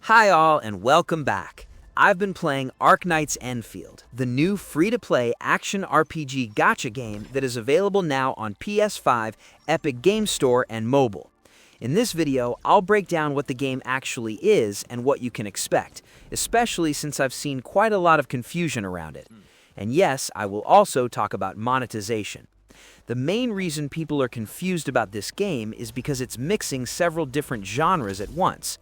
Hi all and welcome back. I've been playing Arknights Endfield, the new free-to-play action RPG gacha game that is available now on PS5, Epic Game Store, and mobile. In this video, I'll break down what the game actually is and what you can expect, especially since I've seen quite a lot of confusion around it. And yes, I will also talk about monetization. The main reason people are confused about this game is because it's mixing several different genres at once.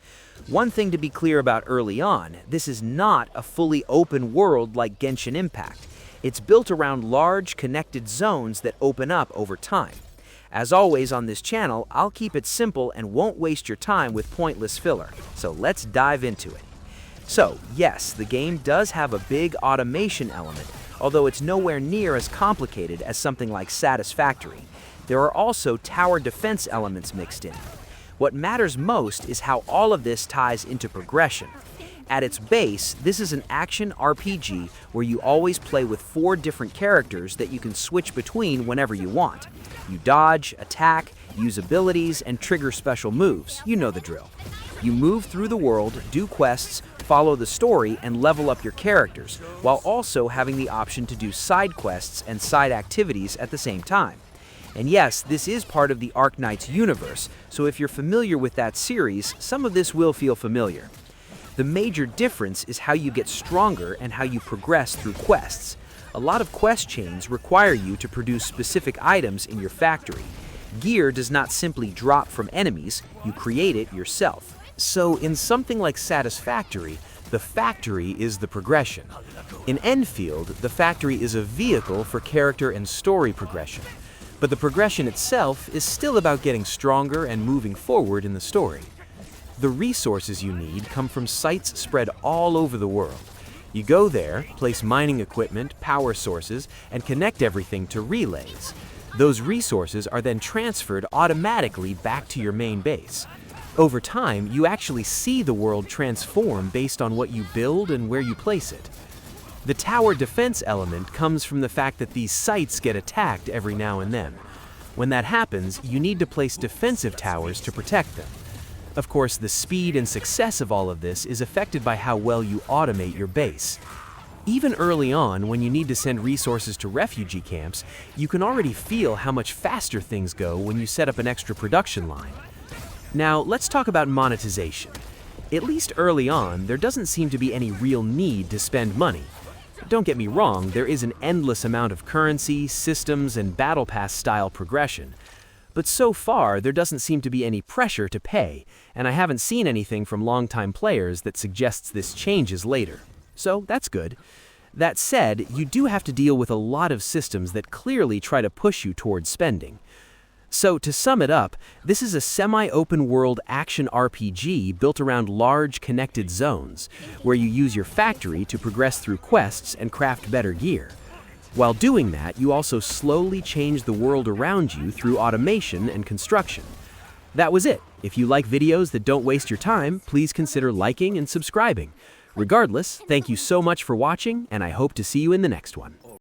One thing to be clear about early on, this is not a fully open world like Genshin Impact. It's built around large, connected zones that open up over time. As always on this channel, I'll keep it simple and won't waste your time with pointless filler, so let's dive into it. So, yes, the game does have a big automation element, although it's nowhere near as complicated as something like Satisfactory. There are also tower defense elements mixed in. What matters most is how all of this ties into progression. At its base, this is an action RPG where you always play with 4 different characters that you can switch between whenever you want. You dodge, attack, use abilities, and trigger special moves. You know the drill. You move through the world, do quests, follow the story, and level up your characters, while also having the option to do side quests and side activities at the same time. And yes, this is part of the Arknights universe, so if you're familiar with that series, some of this will feel familiar. The major difference is how you get stronger and how you progress through quests. A lot of quest chains require you to produce specific items in your factory. Gear does not simply drop from enemies, you create it yourself. So in something like Satisfactory, the factory is the progression. In Endfield, the factory is a vehicle for character and story progression. But the progression itself is still about getting stronger and moving forward in the story. The resources you need come from sites spread all over the world. You go there, place mining equipment, power sources, and connect everything to relays. Those resources are then transferred automatically back to your main base. Over time, you actually see the world transform based on what you build and where you place it. The tower defense element comes from the fact that these sites get attacked every now and then. When that happens, you need to place defensive towers to protect them. Of course, the speed and success of all of this is affected by how well you automate your base. Even early on, when you need to send resources to refugee camps, you can already feel how much faster things go when you set up an extra production line. Now, let's talk about monetization. At least early on, there doesn't seem to be any real need to spend money. Don't get me wrong, there is an endless amount of currency, systems, and battle pass style progression. But so far, there doesn't seem to be any pressure to pay, and I haven't seen anything from longtime players that suggests this changes later. So that's good. That said, you do have to deal with a lot of systems that clearly try to push you towards spending. So to sum it up, this is a semi-open world action RPG built around large connected zones, where you use your factory to progress through quests and craft better gear. While doing that, you also slowly change the world around you through automation and construction. That was it. If you like videos that don't waste your time, please consider liking and subscribing. Regardless, thank you so much for watching, and I hope to see you in the next one.